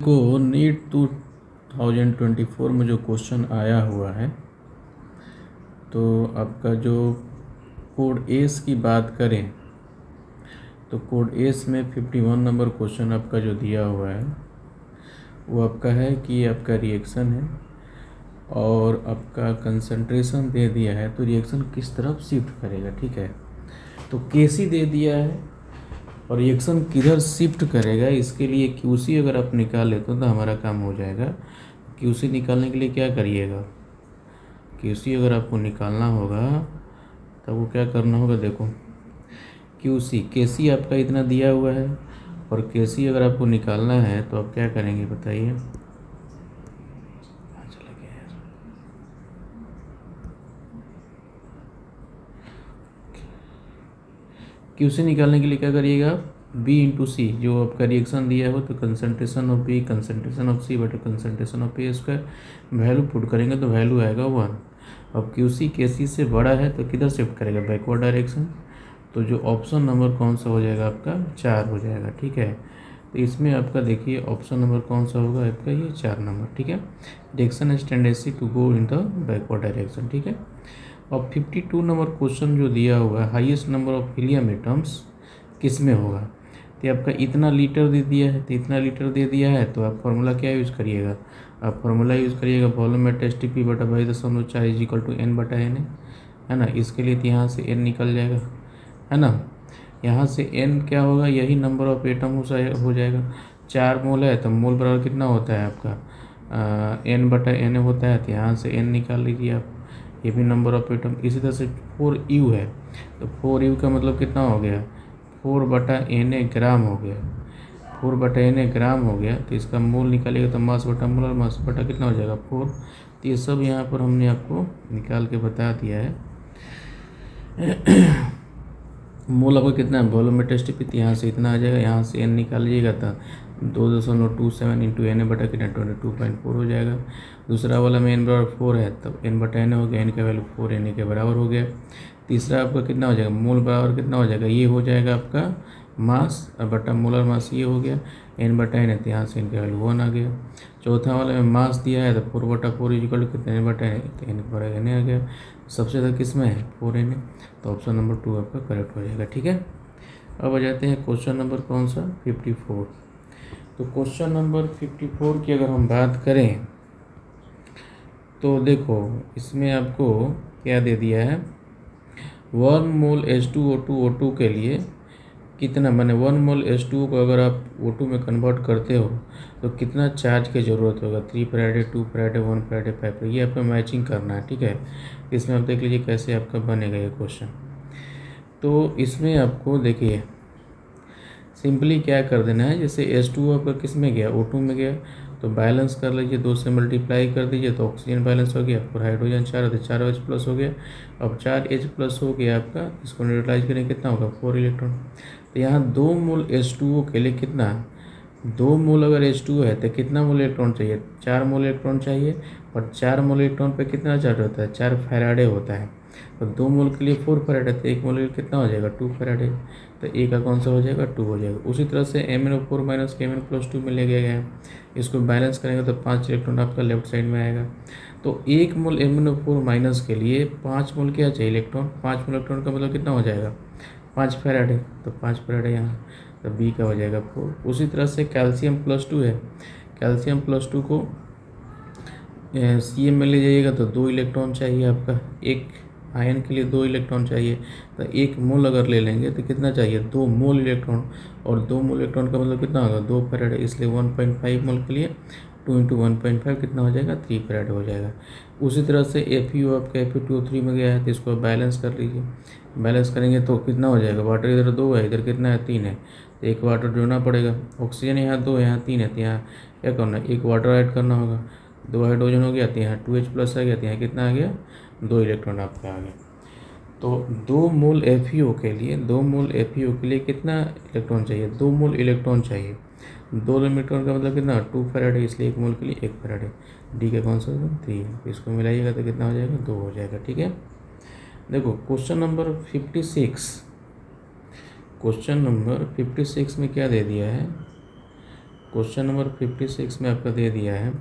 को नीट 2024 में जो क्वेश्चन आया हुआ है, तो आपका जो कोड एस की बात करें तो कोड एस में 51 नंबर क्वेश्चन आपका जो दिया हुआ है वो आपका है कि आपका रिएक्शन है और आपका कंसंट्रेशन दे दिया है, तो रिएक्शन किस तरफ शिफ्ट करेगा। ठीक है, तो केसी दे दिया है और रिएक्शन किधर शिफ्ट करेगा, इसके लिए क्यूसी अगर आप निकाल लेते हो तो हमारा काम हो जाएगा। क्यूसी निकालने के लिए क्या करिएगा, क्यूसी अगर आपको निकालना होगा तब वो क्या करना होगा, देखो क्यूसी केसी आपका इतना दिया हुआ है और केसी अगर आपको निकालना है तो आप क्या करेंगे बताइए। क्यूसी निकालने के लिए क्या करिएगा, बी इंटू सी, जो आपका रिएक्शन दिया हो तो concentration of B concentration of C बटे concentration of A square, value put करेंगे तो वैल्यू आएगा 1। अब क्यूसी केसी से बड़ा है तो किधर शिफ्ट करेगा, बैकवर्ड डायरेक्शन। तो जो ऑप्शन नंबर कौन सा हो जाएगा आपका, 4 हो जाएगा। ठीक है, तो इसमें आपका देखिए ऑप्शन नंबर कौन सा होगा आपका, ये 4 नंबर। ठीक है, reaction has tendency to go in the backward direction. ठीक है, और 52 नंबर क्वेश्चन जो दिया हुआ है, highest number of helium atoms किस में होगा। तो आपका इतना लीटर दे दिया है, तो इतना लीटर दे दिया है तो आप फार्मूला क्या यूज़ करिएगा, आप फार्मूला यूज़ करिएगा volume at S T P बटा 22.4 इज इक्वल टू एन बटा एन है ना। इसके लिए तो यहाँ से एन निकल जाएगा, है ना। यहाँ से एन क्या होगा, यही नंबर ऑफ एटम हो जाएगा। 4 मोल है तो मोल बराबर कितना होता है आपका, एन बटा एन होता है, तो यहाँ से एन निकाल लीजिए आप, ये भी नंबर ऑफ एटम। इसी तरह से 4U है तो 4U का मतलब कितना हो गया, 4 बटा एन ग्राम हो गया, 4 बटा एन ग्राम हो गया। तो इसका मोल निकालिएगा तो मास बटा मोल, और मास बटा कितना हो जाएगा 4। तो ये सब यहाँ पर हमने आपको निकाल के बता दिया है। मोल आपका कितना है, वॉल्यूम में टेस्ट पे, यहाँ से इतना आ जाएगा, यहाँ से एन निकाल लीजिएगा तो 2.27 इंटू एन बटा कितना 22.4 हो जाएगा। दूसरा वाला में एन बराबर 4 है तब एन बटा एन हो गया, एन का वैल्यू 4 एन के बराबर हो गया। तीसरा आपका कितना हो जाएगा, मोल बराबर कितना हो जाएगा, ये हो जाएगा आपका मास बटा मोलर मास, ये हो गया एन बटा एन है, तो यहाँ से इनका वैल्यू 1 आ गया। चौथा वाले में मास दिया है तो 4 बटा 4 इक्वल टू कितना एन बटा एन, तो एन बटा एन आ गया। सबसे ज़्यादा किस में है, 4 एन, तो ऑप्शन नंबर 2 आपका करेक्ट हो जाएगा। ठीक है, अब आ जाते हैं क्वेश्चन नंबर कौन सा, 54। तो क्वेश्चन नंबर 54 की अगर हम बात करें तो देखो इसमें आपको क्या दे दिया है, 1 मोल H2O2 के लिए कितना, मैंने 1 मोल H2O को अगर आप O2 में कन्वर्ट करते हो तो कितना चार्ज की ज़रूरत होगा, 3 फैराडे 2 फैराडे 1 फैराडे 5 फैराडे, ये आपको मैचिंग करना है। ठीक है, इसमें आप देख लीजिए कैसे आपका बनेगा ये क्वेश्चन। तो इसमें आपको देखिए सिंपली क्या कर देना है, जैसे H2O आपका किस में गया, O2 में गया, तो बैलेंस कर लीजिए, 2 से मल्टीप्लाई कर दीजिए तो ऑक्सीजन बैलेंस हो गया, और हाइड्रोजन 4 है तो 4H प्लस हो गया। अब 4H प्लस हो गया आपका, इसको न्यूट्रलाइज करें कितना होगा 4 इलेक्ट्रॉन। तो यहाँ 2 मोल H2O के लिए कितना, 2 मोल अगर H2O है तो कितना मोल इलेक्ट्रॉन चाहिए, 4 मोल इलेक्ट्रॉन चाहिए, और 4 मोल इलेक्ट्रॉन पे कितना चार्ज होता है, 4 फैराडे होता है। तो 2 मोल के लिए 4 फैराडे, तो 1 मोल कितना हो जाएगा 2 फैराडे, तो ए का कौन सा हो जाएगा 2 हो जाएगा। उसी तरह से MnO4 माइनस Kn+2 में ले गया गया है, इसको बैलेंस करेंगे तो 5 इलेक्ट्रॉन आपका लेफ्ट साइड में आएगा। तो 1 मोल MnO4 माइनस के लिए 5 मोल क्या चाहिए इलेक्ट्रॉन, 5 मोल इलेक्ट्रॉन का मतलब कितना हो जाएगा 5 फैराडे, तो 5 फैराडे यहाँ, तो बी का हो जाएगा 4। उसी तरह से कैल्शियम+2 है, कैल्शियम+2 को Cm में ले जाइएगा तो 2 इलेक्ट्रॉन चाहिए आपका, एक आयन के लिए 2 इलेक्ट्रॉन चाहिए, तो 1 मोल अगर ले लेंगे तो कितना चाहिए 2 मोल इलेक्ट्रॉन, और 2 मोल इलेक्ट्रॉन का मतलब कितना होगा 2 फैराडे, इसलिए 1.5 मोल के लिए 2 इंटू 1.5 कितना हो जाएगा 3 फैराडे हो जाएगा। उसी तरह से FeO आपका Fe2O3 में गया है तो इसको बैलेंस कर लीजिए, बैलेंस करेंगे तो कितना हो जाएगा, वाटर इधर 2 है इधर कितना है 3 है, तो एक वाटर जोड़ना पड़ेगा। ऑक्सीजन यहाँ 2 है यहाँ 3 है, तो यहाँ क्या करना है, एक वाटर ऐड करना होगा, 2 हाइड्रोजन हो गया, तो यहाँ 2H प्लस आ गया, तो यहाँ कितना आ गया 2 इलेक्ट्रॉन आपका आ गया। तो 2 मोल FeO के लिए, 2 मोल FeO के लिए कितना इलेक्ट्रॉन चाहिए, 2 मोल इलेक्ट्रॉन चाहिए। 2 इलेक्ट्रॉन का मतलब कितना 2 फैराडे, इसलिए 1 मोल के लिए 1 फैराडे, डी का कौन सा होगा 3, इसको मिलाइएगा तो कितना हो जाएगा 2 हो जाएगा। ठीक है, देखो क्वेश्चन नंबर 56, क्वेश्चन नंबर 56 में क्या दे दिया है, क्वेश्चन नंबर 56 में आपका दे दिया है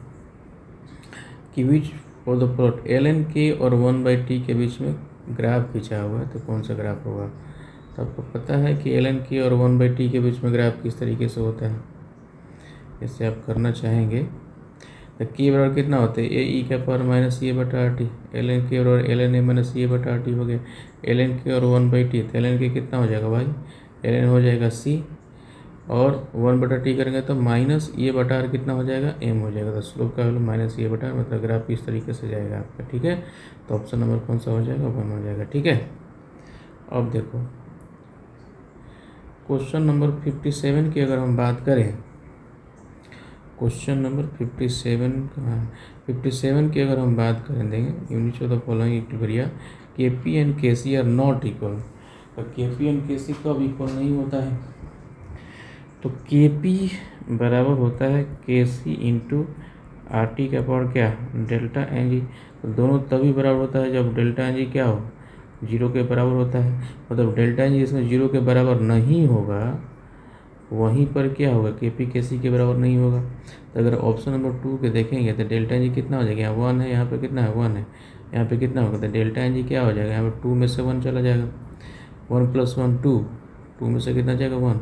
कि which for the plot L N K और 1/t के बीच में ग्राफ खींचा हुआ है, तो कौन सा ग्राफ होगा। तो आपको पता है कि एल एन के और 1/t के बीच में ग्राफ किस तरीके से होता है, इससे आप करना चाहेंगे। तो के बराबर कितना होता है, ए ई का पावर माइनस ए बटा R T, L N K और एल एन ए माइनस ए बटा आर टी हो गया। एल एन के और 1/t, तो एल एन के कितना हो जाएगा भाई, एल एन हो जाएगा सी, और 1/t करेंगे तो माइनस ए बटा आर कितना हो जाएगा, एम हो जाएगा। तो स्लोप का वैल्यू माइनस ए बटा आर, मतलब ग्राफ इस तरीके से जाएगा आपका, ठीक है। तो ऑप्शन नंबर कौन सा हो जाएगा, 1 हो जाएगा, ठीक है। अब देखो क्वेश्चन नंबर 57 की अगर हम बात करें, क्वेश्चन नंबर 57 की अगर हम बात करें देंगे, unit of the following equilibria के पी एंड के सी आर नॉट इक्वल। तो के पी एंड के सी कब इक्वल नहीं होता है, तो के पी बराबर होता है के सी इंटू आर टी का पावर क्या, डेल्टा एन जी। तो दोनों तभी बराबर होता है जब डेल्टा एन जी क्या हो, 0 के बराबर होता है। मतलब डेल्टा एन जी इसमें 0 के बराबर नहीं होगा, वहीं पर क्या होगा, के पी के सी के बराबर नहीं होगा। तो अगर ऑप्शन नंबर 2 के देखेंगे तो डेल्टा एन जी कितना हो जाएगा, यहाँ 1 है, यहाँ पे कितना है 1 है, यहाँ पे कितना होगा, तो डेल्टा एन जी क्या हो जाएगा, यहाँ पर 2 में से 1 चला जाएगा, 1 + 1 2, 2 में से कितना जाएगा 1।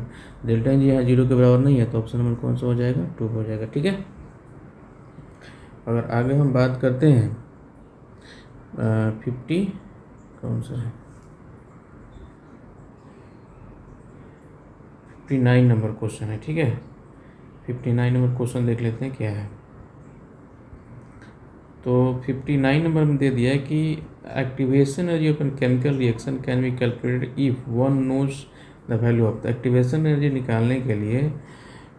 डेल्टा एन जी यहाँ 0 के बराबर नहीं है, तो ऑप्शन नंबर कौन सा हो जाएगा, 2 हो जाएगा, ठीक है। अगर आगे हम बात करते हैं 50 कौन सा है 59 नंबर क्वेश्चन है, ठीक है। 59 नंबर क्वेश्चन देख लेते हैं क्या है। तो 59 नंबर में दे दिया है कि activation energy of an chemical reaction can be calculated if one knows the value of the activation energy. निकालने के लिए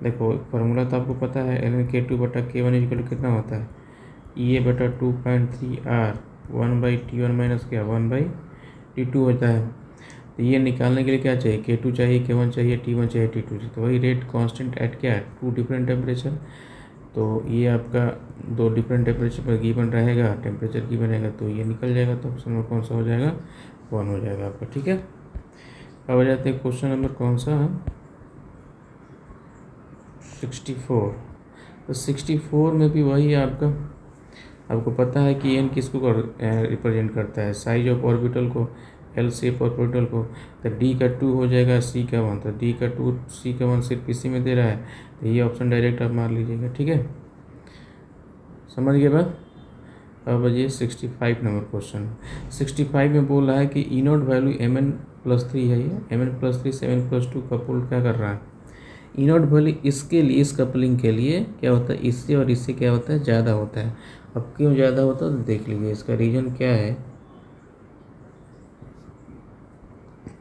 देखो फार्मूला तो आपको पता है, एल एन के टू बटा के वन इक्वल कितना होता है, ई ए बटा 2.3 आर 1/T1 माइनस क्या 1/T2 होता है। तो ये निकालने के लिए क्या चाहिए, के टू चाहिए, के वन चाहिए, T1 चाहिए, T2 चाहिए। तो वही रेट कांस्टेंट एट क्या है, 2 डिफरेंट टेम्परेचर। तो ये आपका 2 डिफरेंट टेम्परेचर पर गिवन रहेगा, टेम्परेचर गिवन रहेगा, तो ये निकल जाएगा। तो ऑप्शन नंबर कौन सा हो जाएगा, 1 हो जाएगा आपका, ठीक है। अब आ जाते हैं क्वेश्चन नंबर कौन सा 64। तो 64 में भी वही आपका, आपको पता है कि एन किसको रिप्रेजेंट करता है, साइज ऑफ ऑर्बिटल को, एल शेप ऑर्बिटल को। तो डी का 2 हो जाएगा, सी का 1। तो डी का 2 सी का 1 सिर्फ इसी में दे रहा है, तो ये ऑप्शन डायरेक्ट आप मार लीजिएगा, ठीक है। समझ गए बात। अब ये 65 नंबर क्वेश्चन। 65 में बोल रहा है कि ई नॉट वैल्यू Mn+3 है, ये Mn+3 7+2 का पुल क्या कर रहा है। ई नॉट वैल्यू इसके लिए, इस कपलिंग के लिए क्या होता है, इससे और इससे क्या होता है, ज़्यादा होता है। अब क्यों ज़्यादा होता है तो देख लीजिए, इसका रीज़न क्या है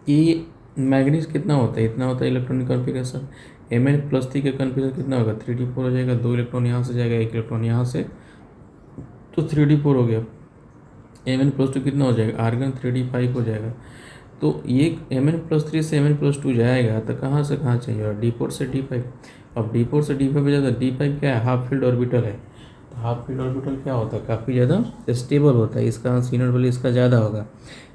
कि मैग्नीज कितना होता है, इतना होता है इलेक्ट्रॉनिक कॉन्फ़िगरेशन। Mn+3 का कॉन्फ़िगरेशन कितना होगा, 3d4 हो जाएगा, 2 इलेक्ट्रॉन यहाँ से जाएगा, 1 इलेक्ट्रॉन यहाँ से, तो 3d4 हो गया। Mn+2 कितना हो जाएगा, आर्गन 3d5 हो जाएगा। तो ये Mn+3 से Mn+2 जाएगा तो कहाँ से कहाँ चाहिए, d4 से d5। अब d4 से d5 जाएगा, d5 क्या है, हाफ फील्ड ऑर्बिटल है। तो हाफ फील्ड ऑर्बिटल क्या होता है, काफ़ी ज़्यादा स्टेबल होता है, इसका सीनोड वैल्यू इसका ज़्यादा होगा।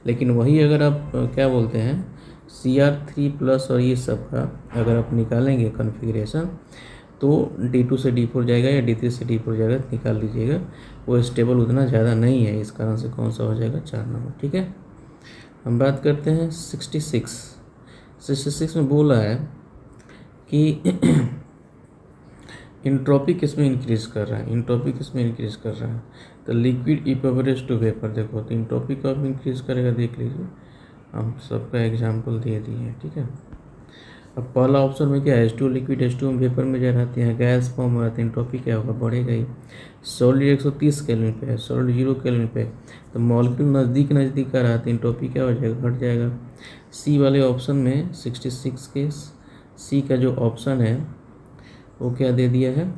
लेकिन वही अगर आप क्या बोलते हैं Cr3+ और ये सब का अगर आप निकालेंगे कॉन्फ़िगरेशन, तो D2 से D4 जाएगा या D3 से D4 जाएगा, निकाल लीजिएगा। वो स्टेबल उतना ज़्यादा नहीं है, इस कारण से कौन सा हो जाएगा, 4 नंबर, ठीक है। हम बात करते हैं 66 में बोला है कि इंट्रोपी किस में इंक्रीज़ कर रहा है, इंट्रोपी किस में इंक्रीज़ कर रहा है, तो लिक्विड इवेपोरेट्स टू वेपर। देखो तो इंट्रोपी कब इंक्रीज़ करेगा, देख लीजिए, हम सबका एग्जांपल दे दिए हैं, ठीक है। अब पहला ऑप्शन में क्या है, H2 लिक्विड, H2 में वेपर में जा रहती है, गैस फॉर्म हो जाती है, इंट्रोपी क्या होगा, बढ़ेगा ही। सॉलिड 130 केल्विन पे है, सॉलिड 0 केल्विन पे, तो मॉलिक्यूल नज़दीक नज़दीक का रहता है, इंट्रोपी क्या हो जाएगा, घट जाएगा। सी वाले ऑप्शन में 66 के सी का जो ऑप्शन है वो क्या दे दिया है,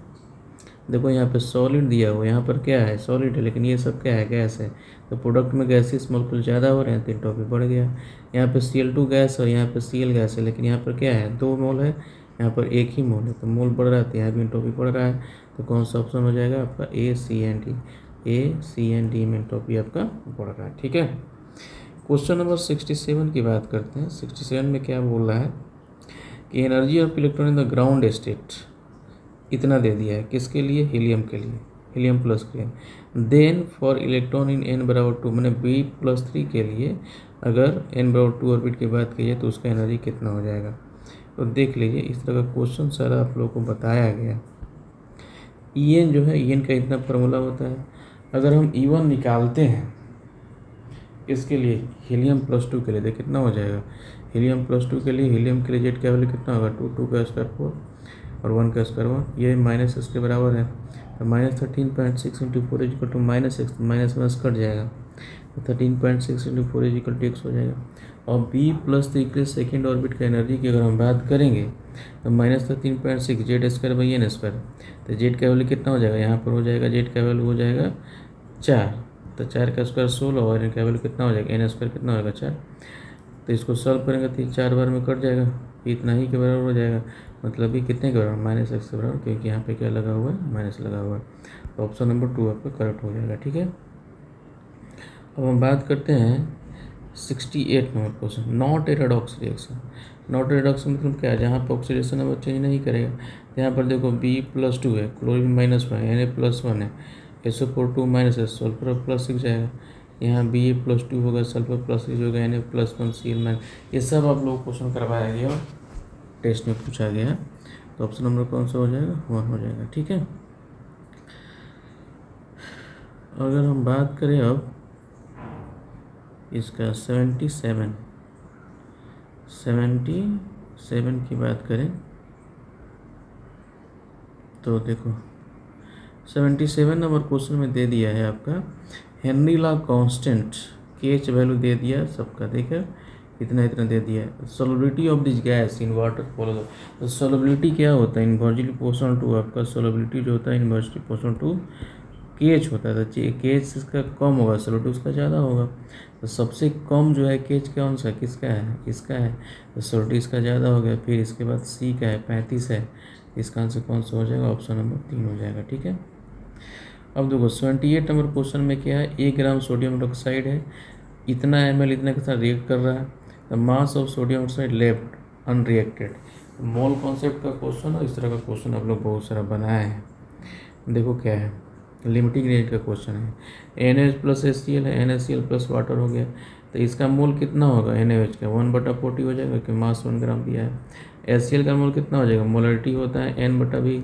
देखो यहाँ पे सॉलिड दिया हुआ, यहाँ पर क्या है, सॉलिड है, लेकिन ये सब क्या है, गैस है। तो प्रोडक्ट में गैसेस मॉलिक्यूल ज़्यादा हो रहे हैं तो इंट्रोपी बढ़ गया। यहाँ पे Cl2 गैस और यहाँ पे Cl गैस है, लेकिन यहाँ पर क्या है, 2 मोल है, यहाँ पर 1 ही मोल है, तो मोल बढ़ रहा है, तो यहाँ भी इंट्रोपी बढ़ रहा है। तो कौन सा ऑप्शन हो जाएगा आपका, A, C, N, D में इंट्रोपी आपका बढ़ रहा है, ठीक है। क्वेश्चन नंबर 67 की बात करते हैं। 67 में क्या बोल रहा है कि energy of electron in the ground state इतना दे दिया है, किसके लिए? हीलियम के लिए, हीलियम प्लस के लिए। Then for electron in n बराबर 2, मैंने B+3 के लिए अगर n बराबर 2 ऑर्बिट की बात की जाए तो उसका एनर्जी कितना हो जाएगा। तो देख लीजिए, इस तरह का क्वेश्चन सारा आप लोगों को बताया गया। En जो है, En का इतना फार्मूला होता है। अगर हम E1 निकालते हैं इसके लिए, हीलियम +2 के लिए, तो कितना हो जाएगा? हीलियम +2 के लिए, हीलियम के लिए जेड का वैल्यू कितना होगा? 2 का स्क्वायर 4 और 1 का स्क्वायर 1, ये माइनस इसके बराबर है। तो -13.6 into 4 is equal to -6, minus minus cut जाएगा, तो 13.6 इंटू 4 इजिकल टू x हो जाएगा। और B+3 के सेकेंड ऑर्बिट का एनर्जी की अगर हम बात करेंगे तो -13.6 Z square by N square, तो जेड का वैल्यू कितना हो जाएगा? यहाँ पर हो जाएगा जेड का वैल्यू हो जाएगा 4, तो 4 का स्क्वायर 16 और एन का वैल्यू कितना हो जाएगा? एन स्क्वायर कितना होगा? 4। तो इसको सॉल्व करेंगे तो 4 बार में कट जाएगा, इतना ही के बराबर हो जाएगा। मतलब ये कितने के बराबर? -x के बराबर, क्योंकि यहाँ पे क्या लगा हुआ है? माइनस लगा हुआ है। तो ऑप्शन नंबर 2 आपका करेक्ट हो जाएगा। ठीक है, अब हम बात करते हैं 68 number question, not a redox reaction. Not redox मतलब क्या है? जहाँ पर ऑक्सीडेशन अब चेंज नहीं करेगा। यहाँ पर देखो B+2 है, क्लोरीन -1 है, Na+1 है, SO4 2 - सल्फर +6 जाएगा। यहाँ Ba+2 होगा, सल्फर +6 होगा, Na+1 Cl-। ये सब आप लोग क्वेश्चन करवाया गया और टेस्ट में पूछा गया। तो ऑप्शन नंबर कौन सा हो जाएगा? 1 हो जाएगा। ठीक है, अगर हम बात करें अब इसका 77 की बात करें तो देखो 77 नंबर क्वेश्चन में दे दिया है आपका Henry law constant, KH value दे दिया सबका, ठीक है, इतना इतना दे दिया है। Solubility of this gas in water follow. तो सोलबिलिटी क्या होता है? इन्वर्सली प्रोपोर्शनल टू आपका सोलबिलिटी जो होता है इन्वर्सली प्रोपोर्शनल टू KH होता है। तो KH इसका कम होगा, सोलबिलिटी उसका ज़्यादा होगा। तो सबसे कम जो है KH कौन सा? किसका है? इसका है, तो सोलबिलिटी इसका ज़्यादा हो गया। फिर इसके बाद C का है 35 है, इसका आंसर कौन सा हो जाएगा? ऑप्शन नंबर 3 हो जाएगा। ठीक है, अब देखो 78 नंबर क्वेश्चन में क्या है? 1 ग्राम सोडियम हाइड्रोक्साइड है, इतना ml इतना के साथ रिएक्ट कर रहा है। The mass of sodium hydroxide left unreacted. Mole concept का क्वेश्चन है, इस तरह का क्वेश्चन आप लोग बहुत सारा बनाए हैं। देखो क्या है, लिमिटिंग रेंज का क्वेश्चन है। NaH + HCl है, NaCl + वाटर हो गया, तो इसका मोल कितना होगा? NaOH का 1/40 हो जाएगा, कि मास 1 ग्राम दिया है। HCl का मोल कितना हो जाएगा? मोलरिटी होता है N/V,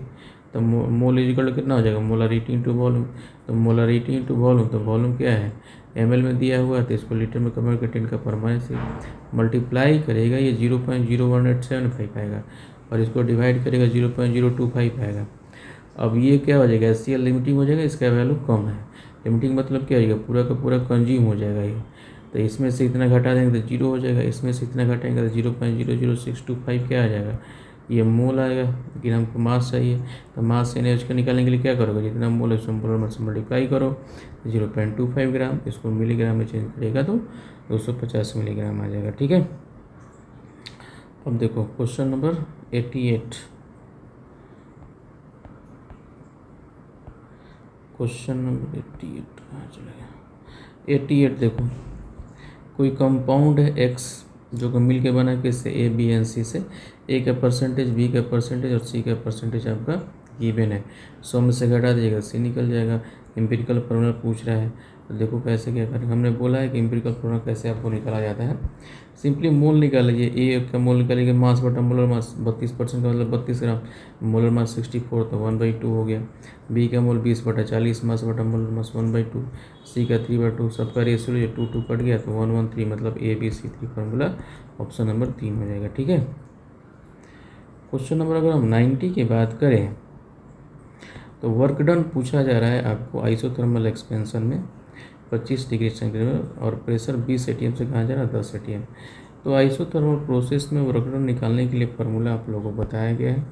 तो मोल इजिकल कितना हो जाएगा? Molarity into volume. तो मोलरिटी इंटू वॉल्यूम, तो वॉल्यूम क्या है? ml में दिया हुआ है, तो इसको लीटर में कन्वर्ट करके 10 का परमानेंट से मल्टीप्लाई करेगा, ये 0.0187 आएगा, और इसको डिवाइड करेगा 0.025 आएगा। अब ये क्या हो जाएगा? HCl लिमिटिंग हो जाएगा, इसका वैल्यू कम है। लिमिटिंग मतलब क्या हो जाएगा? पूरा का पूरा कंज्यूम हो जाएगा ये। तो इसमें से इतना घटा देंगे तो 0 हो जाएगा, इसमें से इतना घटाएंगे तो 0.00625 क्या आ जाएगा? ये मोल आएगा, लेकिन हमको मास चाहिए। तो मास से NaOH का निकालने के लिए क्या करोगे? जितना मोल है उसको मोलर से मल्टीप्लाई करो, 0.25 ग्राम, इसको मिलीग्राम में चेंज करेगा तो 250 मिलीग्राम आ जाएगा। ठीक है, अब देखो क्वेश्चन नंबर 88। क्वेश्चन नंबर 88 कहाँ चला गया? 88 देखो, कोई कंपाउंड है X जो कि मिल के बना किससे? A, B and C से। A का परसेंटेज, B का परसेंटेज और C का परसेंटेज आपका गिवन है। 100 में से घटा दीजिएगा, C निकल जाएगा। एम्पिरिकल फॉर्मूला पूछ रहा है, तो देखो कैसे क्या करें। हमने बोला है कि एम्पिरिकल फॉर्मूला कैसे आपको निकाला जाता है। सिंपली मोल निकाल लीजिए। A का मोल निकालिएगा, मास बटा मोलर मास 32% का मतलब 32 ग्राम, मोलर मास 64 तो 1/2 हो गया। B का मोल 20/40, मास बटा मोलर मास 1/2। C का 3/2, सबका रेशियो ये 2 कट गया तो 1:3, मतलब ABC3 फार्मूला ऑप्शन नंबर 3 हो जाएगा। ठीक है, क्वेश्चन नंबर अगर हम 90 की बात करें तो वर्क डन पूछा जा रहा है आपको आइसोथर्मल एक्सपेंशन में 25 डिग्री सेंटीग्रेड और प्रेशर 20 atm से कहाँ जा रहा है? 10 atm। तो आइसोथर्मल प्रोसेस में वर्क डन निकालने के लिए फार्मूला आप लोगों को बताया गया है।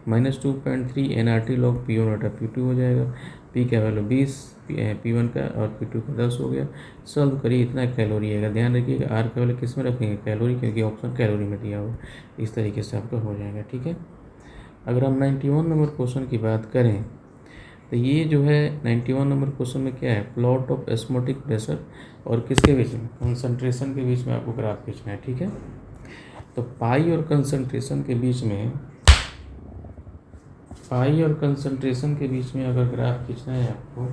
-2.3 nRT log P1/P2 हो जाएगा। P का वैल्यू 20, P1 का, और P2 का 10 हो गया। सॉल्व करिए, इतना कैलोरी आएगा। ध्यान रखिएगा R का वैल्यू किस में रखेंगे? कैलोरी, क्योंकि ऑप्शन कैलोरी में दिया हुआ। इस तरीके से आपका हो जाएगा। ठीक है, अगर हम 91 नंबर क्वेश्चन की बात करें तो ये जो है 91 नंबर क्वेश्चन में क्या है? प्लॉट ऑफ एस्मोटिक प्रेशर और किसके बीच में? कंसंट्रेशन के बीच में आपको ग्राफ खींचना है। ठीक है, तो पाई और कंसंट्रेशन के बीच में पाई और कंसंट्रेशन के बीच में अगर ग्राफ खींचना है आपको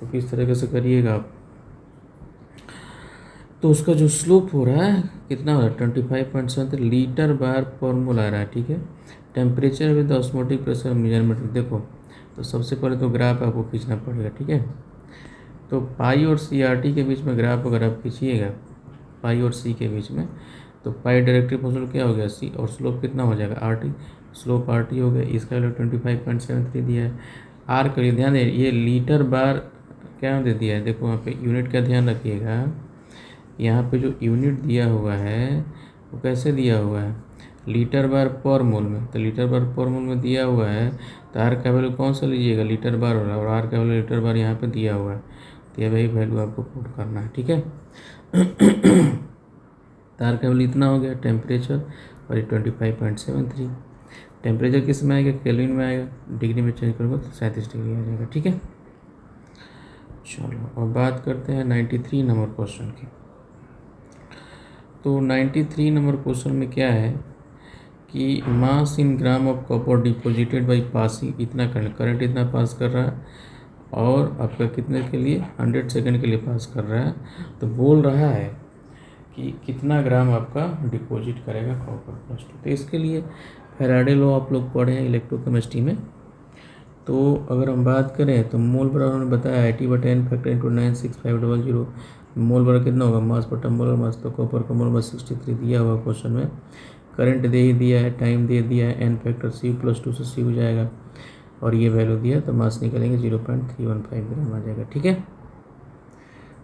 तो किस तरीके से करिएगा आप, तो उसका जो स्लोप हो रहा है कितना हो रहा है 25.7 लीटर बार पर मोल आ रहा है, ठीक है। Temperature with osmotic pressure measurement देखो, तो सबसे पहले तो ग्राफ आपको खींचना पड़ेगा, ठीक है। तो पाई और सी आर टी के बीच में ग्राफ अगर आप खींचिएगा, पाई और सी के बीच में, तो पाई डायरेक्टली पोटेंशियल क्या हो गया सी, और स्लोप कितना हो जाएगा R T, slope R T हो गया, इसका वैल्यू 25.73 दिया है। आर के लिए ध्यान दे, ये लीटर बार क्या दे दिया है, देखो वहाँ पे यूनिट का ध्यान रखिएगा, यहाँ पे जो यूनिट दिया हुआ है वो कैसे दिया हुआ है लीटर बार पर मोल में, तो लीटर बार पर मोल में दिया हुआ है, तो आर का वैल्यू कौन सा लीजिएगा लीटर बार हो रहा है, और आर का वैल्यू लीटर बार यहाँ पे दिया हुआ है, तो ये वही वैल्यू आपको पुट करना है, ठीक है। तो आर का वैल्यू इतना हो गया टेम्परेचर, और ये 25.73, टेम्परेचर किस में आएगा केल्विन में आएगा, डिग्री में चेंज करोगे तो 37 डिग्री आ जाएगा, ठीक है। चलो अब बात करते हैं 93 नंबर क्वेश्चन की। तो 93 नंबर क्वेश्चन में क्या है कि mass in gram of copper deposited by passing, इतना करंट इतना पास कर रहा है, और आपका कितने के लिए 100 सेकंड के लिए पास कर रहा है, तो बोल रहा है कि कितना ग्राम आपका डिपॉजिट करेगा कॉपर +2। तो इसके लिए फैराडे लॉ आप लोग पढ़े हैं इलेक्ट्रोकेमिस्ट्री में। तो अगर हम बात करें तो मोल बराबर उन्होंने बताया IT/10 फैक्टर इंटू 96500, मोल बराबर कितना होगा मास बटा मोलर मास, तो कॉपर का मोल मास 63 दिया हुआ क्वेश्चन में, करंट दे ही दिया है, टाइम दे दिया है, n फैक्टर Cu+2 से C हो जाएगा, और ये वैल्यू दिया, तो मास निकलेंगे 0.315 ग्राम आ जाएगा, ठीक है।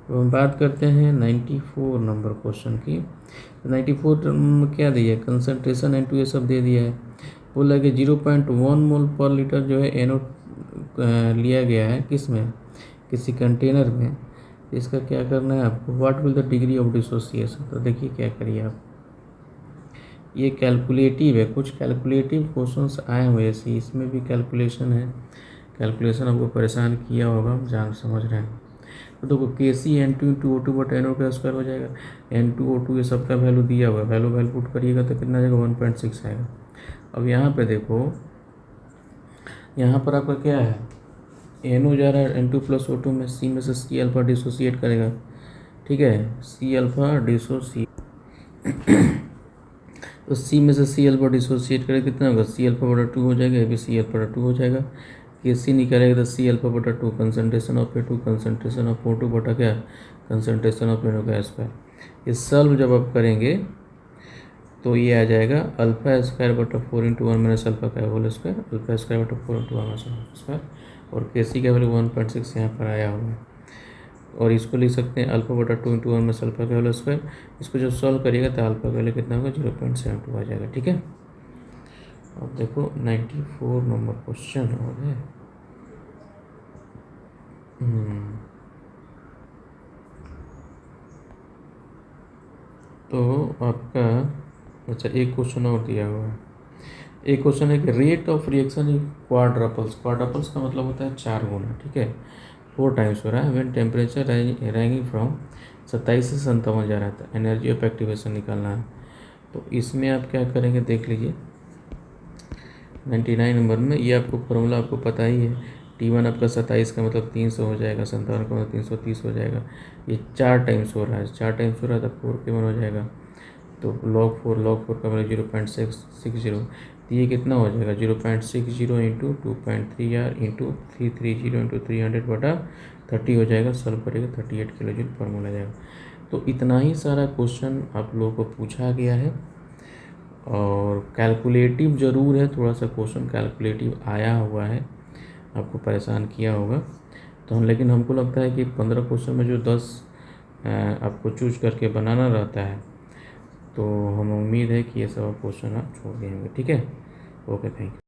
तो हम बात करते हैं 94 नंबर क्वेश्चन की। 94 में क्या दिया है कंसनट्रेशन N2 ये सब दे दिया है, बोला कि 0.1 मोल पर लीटर जो है एनो लिया गया है किस में, किसी कंटेनर में, इसका क्या करना है आपको, what will the degree of dissociation. तो देखिए क्या करिए आप, ये कैलकुलेटिव है, कुछ कैलकुलेटिव क्वेश्चंस आए हुए ऐसे, इसमें भी कैलकुलेशन है, कैलकुलेशन आपको परेशान किया होगा, जान समझ रहे हैं। तो देखो Kc(N2)(O2)/NO का स्क्वायर हो जाएगा, N2O2 ये सबका वैल्यू दिया हुआ है, वैल्यू पुट करिएगा तो कितना जाएगा 1.6 आएगा। अब यहाँ पे देखो, यहाँ पर आपका क्या है NO जा रहा है N2+O2 में, C में से C अल्फा डिसोसिएट करेगा, ठीक है, C अल्फा डिसोसिएट, तो C में से C अल्फा डिसोसिएट करेगा कितना होगा C(α/2) हो जाएगा, ये भी C(α/2) हो जाएगा, Kc निकालेगा तो C(α/2) concentration of A2 concentration of O2 बटा क्या कंसनट्रेशन ऑफ NO का स्क्वायर, ये सॉल्व जब आप करेंगे तो ये आ जाएगा α²/4 × 1 - अल्फा का होल स्क्वायर, α²/4 × 1 - स्क्वायर, और Kc का वैल्यू 1.6 यहाँ पर आया हुआ है, और इसको लिख सकते हैं α/2 × 1 - अल्फा का होल स्क्वायर। इसको जब सॉल्व करिएगा तो अल्फा का वैल्यू कितना होगा 0.72 आ जाएगा, ठीक है। अब देखो 94 नंबर क्वेश्चन हो गया। तो आपका अच्छा एक क्वेश्चन और दिया हुआ है, एक क्वेश्चन है कि रेट ऑफ रिएक्शन इन क्वाड्रपल्स, क्वाड्रपल्स का मतलब होता है 4 गुना, ठीक है, 4 टाइम्स हो रहा है, व्हेन टेम्परेचर रैंकिंग फ्रॉम 27 से 57 जा रहा था, एनर्जी ऑफ एक्टिवेशन निकालना है। तो इसमें आप क्या करेंगे देख लीजिए 99 नंबर में, ये आपको फॉर्मूला आपको पता ही है, T1 आपका 27 का मतलब 300 हो जाएगा, 57 का मतलब 330 हो जाएगा, ये 4 टाइम्स हो रहा है, 4 टाइम्स हो रहा है तो 4K1 हो जाएगा, तो log 4 का मतलब 0.660, तो ये कितना हो जाएगा 0.60 × 2.3R × 330 × 300/30 हो जाएगा, सॉल्व करेगा 38 किलो जूल फार्मूला जाएगा। तो इतना ही सारा क्वेश्चन आप लोगों को पूछा गया है, और कैलकुलेटिव ज़रूर है, थोड़ा सा क्वेश्चन कैलकुलेटिव आया हुआ है, आपको परेशान किया होगा, तो हम लेकिन हमको लगता है कि 15 क्वेश्चन में जो 10 आपको चूज करके बनाना रहता है, तो हम उम्मीद है कि ये सब क्वेश्चन आप छोड़ देंगे, ठीक है। Okay, thank you.